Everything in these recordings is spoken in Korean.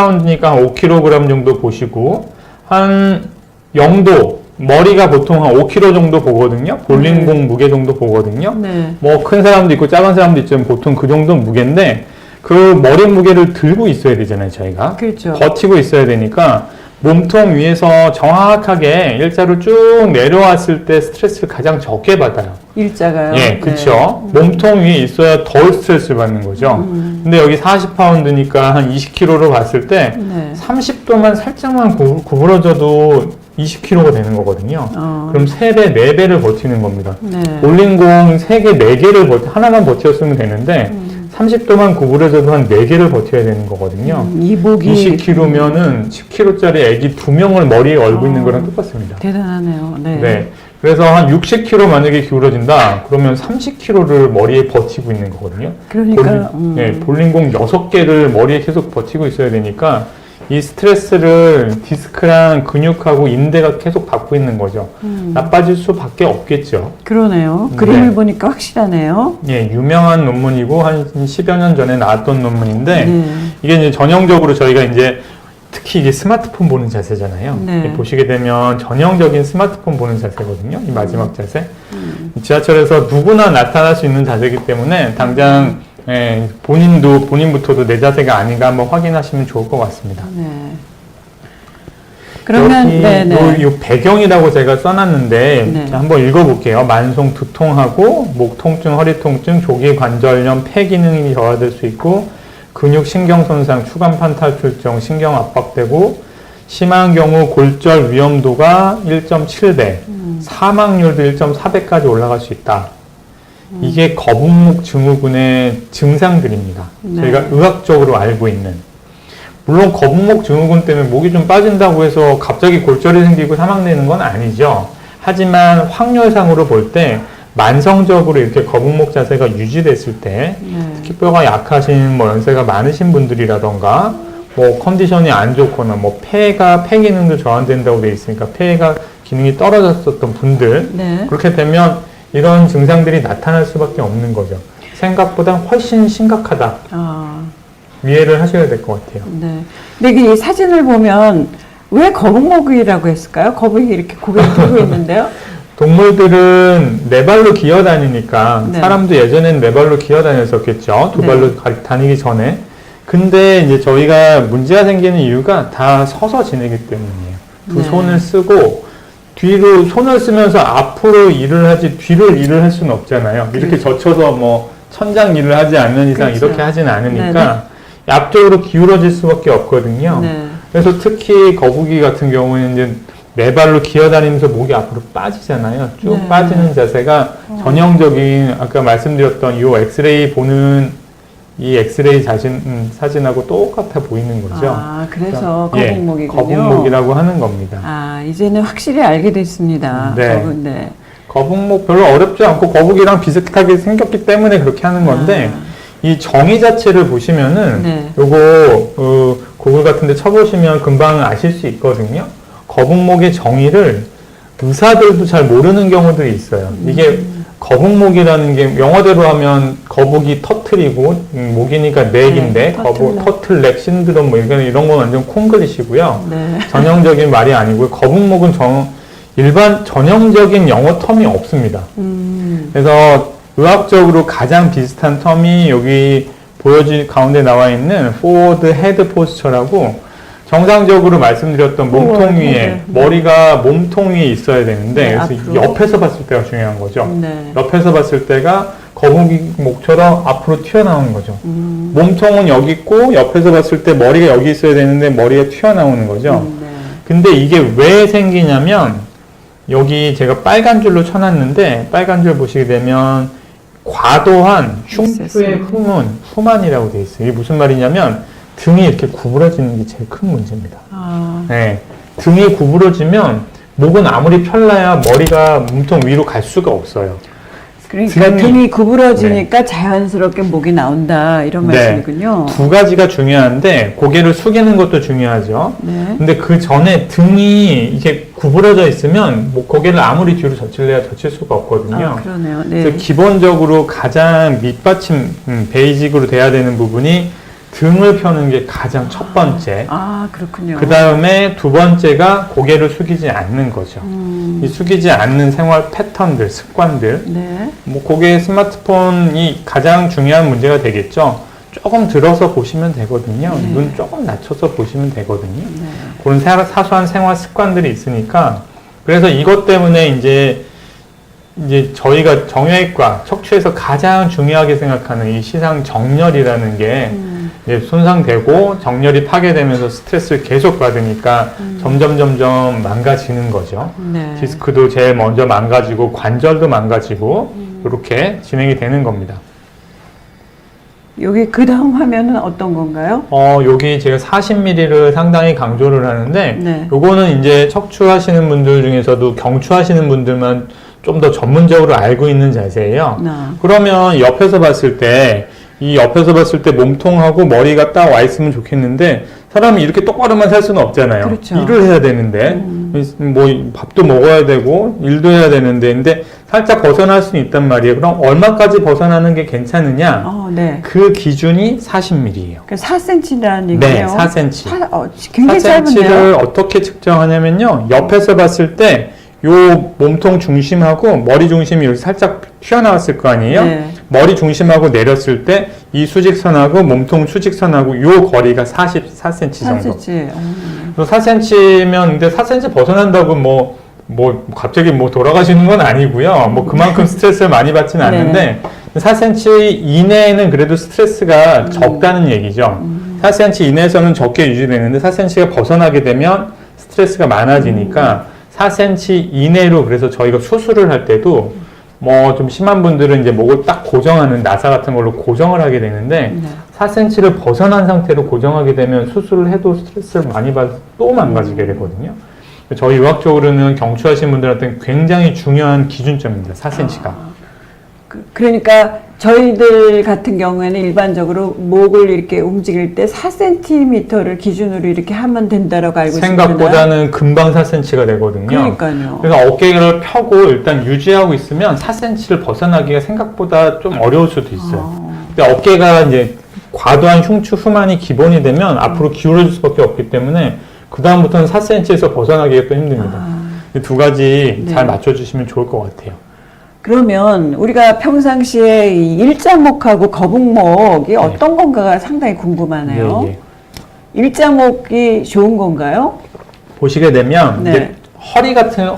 40파운드니까 한 5kg 정도 보시고, 한 영도, 머리가 보통 한 5kg 정도 보거든요. 볼링공 무게 정도 보거든요. 네. 뭐 큰 사람도 있고 작은 사람도 있지만 보통 그 정도 무게인데, 그 머리 무게를 들고 있어야 되잖아요, 저희가. 그렇죠. 버티고 있어야 되니까 몸통 위에서 정확하게 일자로 쭉 내려왔을 때 스트레스를 가장 적게 받아요. 일자가요? 예, 그렇죠. 몸통 위에 있어야 덜 스트레스를 받는 거죠. 근데 여기 40파운드니까 한 20kg로 봤을 때 네. 30도만 살짝만 구부러져도 20kg가 되는 거거든요. 그럼 3배, 4배를 버티는 겁니다. 네. 볼링공 3개, 4개를 하나만 버텼으면 되는데 30도만 구부러져도 한 4개를 버텨야 되는 거거든요. 이복이 20kg면은 10kg짜리 애기 2명을 머리에 얼고 있는 거랑 똑같습니다. 대단하네요. 네. 네. 그래서 한 60kg 만약에 기울어진다, 그러면 30kg를 머리에 버티고 있는 거거든요. 그러니까 네, 볼링공 6개를 머리에 계속 버티고 있어야 되니까 이 스트레스를 디스크랑 근육하고 인대가 계속 받고 있는 거죠. 나빠질 수밖에 없겠죠. 그러네요. 네. 그림을 보니까 확실하네요. 예, 유명한 논문이고 한 10여 년 전에 나왔던 논문인데 네. 이게 이제 전형적으로 저희가 이제 특히 이게 스마트폰 보는 자세잖아요. 네. 보시게 되면 전형적인 스마트폰 보는 자세거든요. 이 마지막 자세. 지하철에서 누구나 나타날 수 있는 자세이기 때문에 당장 예, 본인부터도 내 자세가 아닌가 한번 확인하시면 좋을 것 같습니다. 네. 그러면 여기 네네. 요 배경이라고 제가 써놨는데 네. 한번 읽어볼게요. 만성 두통하고 목 통증, 허리 통증, 조기 관절염, 폐 기능이 저하될 수 있고 근육 신경 손상, 추간판 탈출증, 신경 압박되고 심한 경우 골절 위험도가 1.7배, 사망률도 1.4배까지 올라갈 수 있다. 이게 거북목 증후군의 증상들입니다. 네. 저희가 의학적으로 알고 있는. 물론 거북목 증후군 때문에 목이 좀 빠진다고 해서 갑자기 골절이 생기고 사망되는 건 아니죠. 하지만 확률상으로 볼 때 만성적으로 이렇게 거북목 자세가 유지됐을 때 특히 뼈가 약하신 뭐 연세가 많으신 분들이라던가 뭐 컨디션이 안 좋거나 뭐 폐 기능도 저하된다고 돼 있으니까 폐가 기능이 떨어졌었던 분들 네. 그렇게 되면 이런 증상들이 나타날 수밖에 없는 거죠. 생각보다 훨씬 심각하다. 이해를 하셔야 될 것 같아요. 네. 근데 이 사진을 보면 왜 거북목이라고 했을까요? 거북이 이렇게 고개를 들고 있는데요. 동물들은 네 발로 기어 다니니까 네. 사람도 예전엔 네 발로 기어 다녔었겠죠. 두 네. 발로 다니기 전에. 근데 이제 저희가 문제가 생기는 이유가 다 서서 지내기 때문이에요. 두 네. 손을 쓰고 뒤로 손을 쓰면서 앞으로 일을 하지 뒤로 일을 할 수는 없잖아요. 이렇게 젖혀서 뭐 천장 일을 하지 않는 이상 그렇죠. 이렇게 하진 않으니까 네네. 앞쪽으로 기울어질 수밖에 없거든요. 네. 그래서 특히 거북이 같은 경우는 이제 네 발로 기어다니면서 목이 앞으로 빠지잖아요. 쭉 네. 빠지는 자세가 전형적인 아까 말씀드렸던 이 엑스레이 보는 이 엑스레이 사진하고 똑같아 보이는 거죠. 그래서 예, 거북목이군요. 거북목이라고 하는 겁니다. 이제는 확실히 알게 됐습니다. 네. 네. 거북목 별로 어렵지 않고 거북이랑 비슷하게 생겼기 때문에 그렇게 하는 건데 이 정의 자체를 보시면은 네. 요거 구글 같은 데 쳐보시면 금방 아실 수 있거든요. 거북목의 정의를 의사들도 잘 모르는 경우들이 있어요. 이게 거북목이라는 게 영어대로 하면 거북이 터틀이고 목이니까 넥인데 터틀넥 신드롬 뭐 이런 건 완전 콩글리시고요. 네. 전형적인 말이 아니고요. 거북목은 일반 전형적인 영어 텀이 없습니다. 그래서 의학적으로 가장 비슷한 텀이 여기 가운데 나와 있는 forward head posture라고 정상적으로 말씀드렸던 몸통 위에 머리가 몸통 위에 있어야 되는데 그래서 앞으로. 옆에서 봤을 때가 중요한 거죠. 네. 옆에서 봤을 때가 거북이 목처럼 앞으로 튀어나오는 거죠. 몸통은 여기 있고 옆에서 봤을 때 머리가 여기 있어야 되는데 머리가 튀어나오는 거죠. 네. 근데 이게 왜 생기냐면 여기 제가 빨간 줄로 쳐놨는데 빨간 줄 보시게 되면 과도한 흉추의 후만이라고 되어 있어요. 이게 무슨 말이냐면 등이 이렇게 구부러지는 게 제일 큰 문제입니다. 네, 등이 구부러지면 목은 아무리 펼라야 머리가 몸통 위로 갈 수가 없어요. 그러니까 등이 구부러지니까 자연스럽게 목이 나온다 이런 말씀이군요. 두 가지가 중요한데 고개를 숙이는 것도 중요하죠. 네. 근데 그 전에 등이 이게 구부러져 있으면 고개를 아무리 뒤로 젖힐래야 젖힐 수가 없거든요. 그러네요. 네. 그래서 기본적으로 가장 밑받침 베이직으로 돼야 되는 부분이 등을 펴는 게 가장 첫 번째. 아, 그렇군요. 그 다음에 두 번째가 고개를 숙이지 않는 거죠. 이 숙이지 않는 생활 패턴들, 습관들. 네. 뭐 그게 스마트폰이 가장 중요한 문제가 되겠죠. 조금 들어서 보시면 되거든요. 네. 눈 조금 낮춰서 보시면 되거든요. 네. 그런 사소한 생활 습관들이 있으니까 그래서 이것 때문에 이제 저희가 정형외과 척추에서 가장 중요하게 생각하는 이 시상 정렬이라는 게 이제 손상되고 정렬이 파괴되면서 스트레스를 계속 받으니까 점점 망가지는 거죠. 네. 디스크도 제일 먼저 망가지고 관절도 망가지고 이렇게 진행이 되는 겁니다. 여기 그 다음 화면은 어떤 건가요? 여기 제가 40mm를 상당히 강조를 하는데 네. 요거는 이제 척추하시는 분들 중에서도 경추하시는 분들만 좀 더 전문적으로 알고 있는 자세예요. 네. 그러면 옆에서 봤을 때 몸통하고 머리가 딱 와 있으면 좋겠는데 사람이 이렇게 똑바로만 살 수는 없잖아요. 그렇죠. 일을 해야 되는데 뭐 밥도 먹어야 되고 일도 해야 되는데 근데 살짝 벗어날 수는 있단 말이에요. 그럼 얼마까지 벗어나는 게 괜찮으냐? 네. 그 기준이 40mm예요. 그 4cm라는 네, 얘기예요. 4cm. 굉장히 4cm를 짧은데요. 어떻게 측정하냐면요. 옆에서 봤을 때 요 몸통 중심하고 머리 중심이 여기 살짝 튀어나왔을 거 아니에요? 네. 머리 중심하고 내렸을 때 이 수직선하고 몸통 수직선하고 요 거리가 44cm 정도. 4cm. 4cm면 근데 4cm 벗어난다고 뭐 갑자기 뭐 돌아가시는 건 아니고요. 뭐 그만큼 스트레스를 많이 받지는 않는데 4cm 이내에는 그래도 스트레스가 적다는 얘기죠. 4cm 이내에서는 적게 유지되는데 4cm가 벗어나게 되면 스트레스가 많아지니까 4cm 이내로 그래서 저희가 수술을 할 때도 뭐 좀 심한 분들은 이제 목을 딱 고정하는 나사 같은 걸로 고정을 하게 되는데 4cm를 벗어난 상태로 고정하게 되면 수술을 해도 스트레스를 많이 받아서 또 망가지게 되거든요. 저희 의학적으로는 경추하신 분들한테는 굉장히 중요한 기준점입니다. 4cm가. 그러니까 저희들 같은 경우에는 일반적으로 목을 이렇게 움직일 때 4cm를 기준으로 이렇게 하면 된다라고 알고 있습니다. 생각보다는 금방 4cm가 되거든요. 그러니까요. 그래서 어깨를 펴고 일단 유지하고 있으면 4cm를 벗어나기가 생각보다 좀 어려울 수도 있어요. 근데 어깨가 이제 과도한 흉추 후만이 기본이 되면 앞으로 기울어질 수밖에 없기 때문에 그 다음부터는 4cm에서 벗어나기가 또 힘듭니다. 이 두 가지 잘 맞춰주시면 좋을 것 같아요. 그러면 우리가 평상시에 이 일자목하고 거북목이 어떤 건가가 상당히 궁금하네요. 예. 일자목이 좋은 건가요? 보시게 되면 네. 이제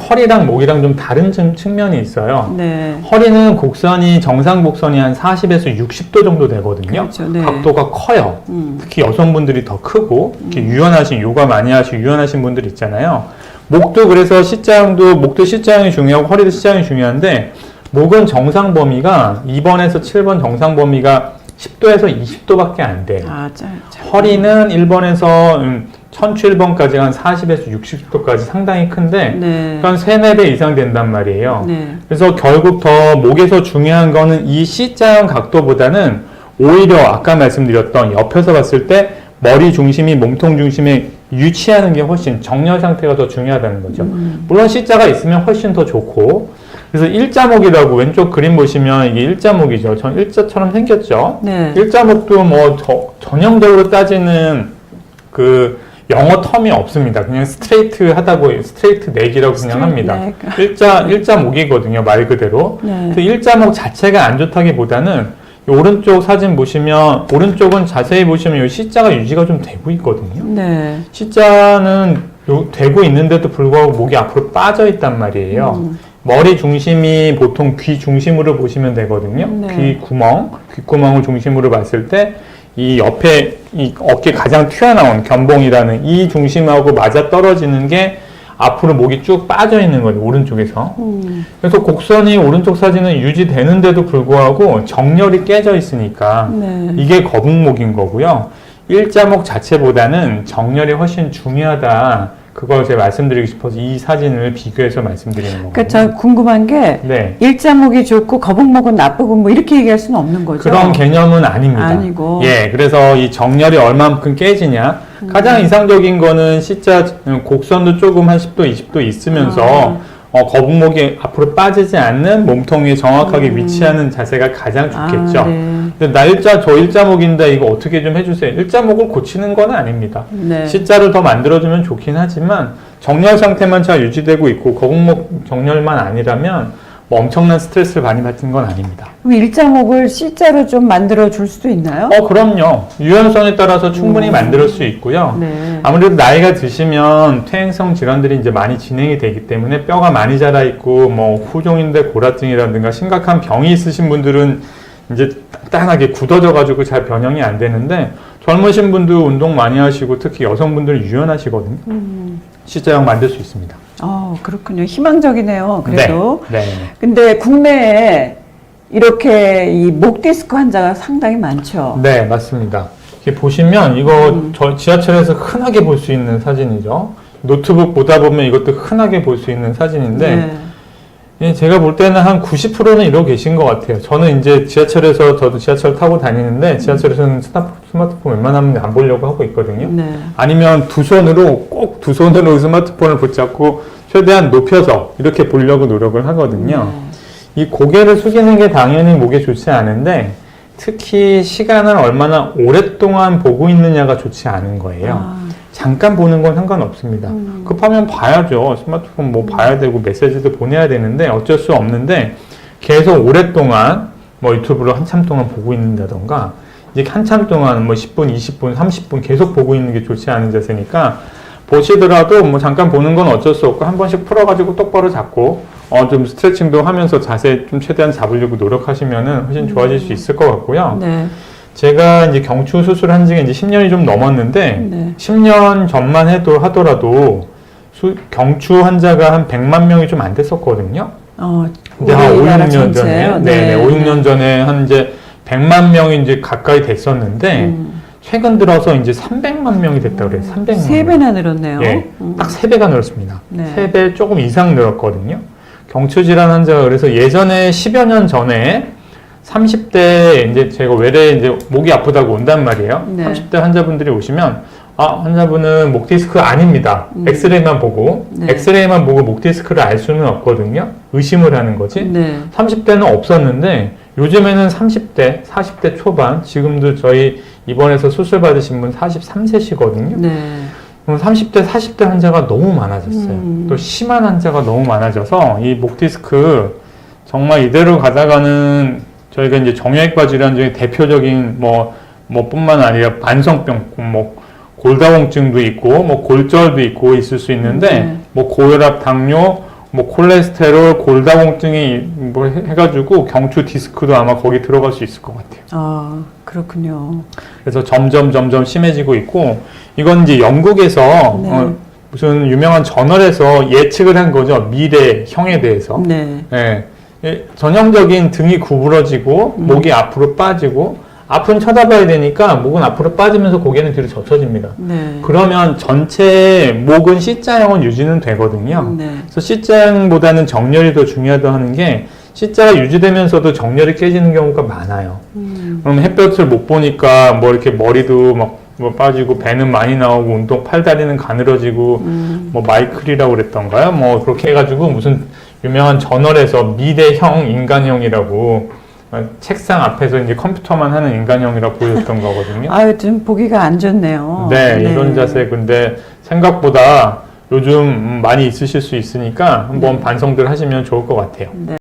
허리랑 목이랑 좀 다른 측면이 있어요. 네. 허리는 곡선이 정상 곡선이 한 40에서 60도 정도 되거든요. 그렇죠. 네. 각도가 커요. 특히 여성분들이 더 크고 이렇게 유연하신 요가 많이 하시고 유연하신 분들 있잖아요. 목도 그래서 목도 C자형이 중요하고 허리도 C자형이 중요한데 목은 정상 범위가 2번에서 7번 정상 범위가 10도에서 20도밖에 안 돼요. 허리는 1번에서 천추 1번까지 한 40에서 60도까지 상당히 큰데 그러니까 3, 4배 이상 된단 말이에요. 그래서 결국 더 목에서 중요한 거는 이 C자형 각도보다는 오히려 아까 말씀드렸던 옆에서 봤을 때 머리 중심이 몸통 중심에 유치하는 게 훨씬 정렬 상태가 더 중요하다는 거죠. 물론 C자가 있으면 훨씬 더 좋고 그래서 일자목이라고 왼쪽 그림 보시면 이게 일자목이죠. 전 일자처럼 생겼죠. 네. 일자목도 뭐 전형적으로 따지는 그 영어 텀이 없습니다. 그냥 스트레이트 넥이라고 그냥 합니다. 일자목이거든요. 말 그대로. 네. 일자목 자체가 안 좋다기보다는 오른쪽 사진 보시면 오른쪽은 자세히 보시면 이 C자가 유지가 좀 되고 있거든요. 네. C자는 되고 있는데도 불구하고 목이 앞으로 빠져 있단 말이에요. 머리 중심이 보통 귀 중심으로 보시면 되거든요. 네. 귓구멍을 중심으로 봤을 때 이 옆에 이 어깨 가장 튀어나온 견봉이라는 이 중심하고 맞아 떨어지는 게 앞으로 목이 쭉 빠져 있는 거죠. 오른쪽에서. 그래서 곡선이 오른쪽 사진은 유지되는데도 불구하고 정렬이 깨져 있으니까 이게 거북목인 거고요. 일자목 자체보다는 정렬이 훨씬 중요하다. 그걸 제가 말씀드리고 싶어서 이 사진을 비교해서 말씀드리는 거거든요. 그러니까 저 궁금한 게 일자목이 좋고 거북목은 나쁘고 뭐 이렇게 얘기할 수는 없는 거죠. 그런 개념은 아닙니다. 아니고. 예, 그래서 이 정렬이 얼마만큼 깨지냐. 가장 이상적인 거는 C자 곡선도 조금 한 10도, 20도 있으면서 거북목이 앞으로 빠지지 않는 몸통 위에 정확하게 위치하는 자세가 가장 좋겠죠. 근데 나 일자 저 일자목인데 이거 어떻게 좀 해주세요. 일자목을 고치는 건 아닙니다. 네. C자를 더 만들어주면 좋긴 하지만 정렬 상태만 잘 유지되고 있고 거북목 정렬만 아니라면 뭐 엄청난 스트레스를 많이 받는 건 아닙니다. 그럼 일자목을 C자로 좀 만들어 줄 수도 있나요? 그럼요. 유연성에 따라서 충분히 만들 수 있고요. 네. 아무래도 나이가 드시면 퇴행성 질환들이 이제 많이 진행이 되기 때문에 뼈가 많이 자라 있고 뭐 후종인대 고라증이라든가 심각한 병이 있으신 분들은 이제 단단하게 굳어져 가지고 잘 변형이 안 되는데 젊으신 분들 운동 많이 하시고 특히 여성분들 유연하시거든요. C자형 만들 수 있습니다. 그렇군요. 희망적이네요. 그래도. 네. 근데 국내에 이렇게 이 목 디스크 환자가 상당히 많죠. 네, 맞습니다. 이렇게 보시면 이거 저 지하철에서 흔하게 볼 수 있는 사진이죠. 노트북 보다 보면 이것도 흔하게 볼 수 있는 사진인데 네. 예, 제가 볼 때는 한 90%는 이러고 계신 것 같아요. 저는 이제 지하철에서 저도 지하철 타고 다니는데 지하철에서는 스마트폰 웬만하면 안 보려고 하고 있거든요. 네. 아니면 꼭 두 손으로 스마트폰을 붙잡고 최대한 높여서 이렇게 보려고 노력을 하거든요. 이 고개를 숙이는 게 당연히 목에 좋지 않은데 특히 시간을 얼마나 오랫동안 보고 있느냐가 좋지 않은 거예요. 잠깐 보는 건 상관없습니다. 급하면 봐야죠. 스마트폰 뭐 봐야 되고 메시지도 보내야 되는데 어쩔 수 없는데 계속 오랫동안 뭐 유튜브로 한참 동안 보고 있는다던가 이제 한참 동안 뭐 10분, 20분, 30분 계속 보고 있는 게 좋지 않은 자세니까 보시더라도 뭐 잠깐 보는 건 어쩔 수 없고 한 번씩 풀어가지고 똑바로 잡고 좀 스트레칭도 하면서 자세 좀 최대한 잡으려고 노력하시면은 훨씬 좋아질 수 있을 것 같고요. 네. 제가 이제 경추 수술한 지가 이제 10년이 좀 넘었는데 네. 10년 전만 하더라도 경추 환자가 한 100만 명이 좀 안 됐었거든요. 근데 한 5, 6년 전에, 네, 5, 6년 전에 한 이제 100만 명이 이제 가까이 됐었는데 최근 들어서 이제 300만 명이 됐다고 그래요. 300만 명. 3배나 늘었네요. 예, 딱 3배가 늘었습니다. 네. 3배 조금 이상 늘었거든요. 경추 질환 환자가 그래서 예전에 10여 년 전에 30대 이제 제가 외래 이제 목이 아프다고 온단 말이에요. 네. 30대 환자분들이 오시면 환자분은 목 디스크 아닙니다. 엑스레이만 보고 네. 엑스레이만 보고 목 디스크를 알 수는 없거든요. 의심을 하는 거지. 네. 30대는 없었는데 요즘에는 30대, 40대 초반 지금도 저희 입원해서 수술 받으신 분 43세시거든요. 네. 그럼 30대, 40대 환자가 너무 많아졌어요. 또 심한 환자가 너무 많아져서 이 목 디스크 정말 이대로 가다가는 저희가 이제 정형외과 질환 중에 대표적인 뿐만 아니라 반성병, 골다공증도 있고, 골절도 있고 있을 수 있는데, 고혈압, 당뇨, 콜레스테롤, 골다공증이 해가지고 경추 디스크도 아마 거기 들어갈 수 있을 것 같아요. 그렇군요. 그래서 점점 심해지고 있고, 이건 이제 영국에서 무슨 유명한 저널에서 예측을 한 거죠. 미래형에 대해서. 네. 예. 전형적인 등이 구부러지고 목이 앞으로 빠지고 앞은 쳐다봐야 되니까 목은 앞으로 빠지면서 고개는 뒤로 젖혀집니다. 네. 그러면 전체 목은 C자형은 유지는 되거든요. 네. 그래서 C자형보다는 정렬이 더 중요하다 하는 게 C자가 유지되면서도 정렬이 깨지는 경우가 많아요. 그럼 햇볕을 못 보니까 이렇게 머리도 빠지고 배는 많이 나오고 팔다리는 가늘어지고 마이클이라고 그랬던가요? 그렇게 해가지고 무슨 유명한 저널에서 미래형 인간형이라고 책상 앞에서 이제 컴퓨터만 하는 인간형이라고 보여줬던 거거든요. 좀 보기가 안 좋네요. 네, 이런 자세 근데 생각보다 요즘 많이 있으실 수 있으니까 한번 반성들 하시면 좋을 것 같아요. 네.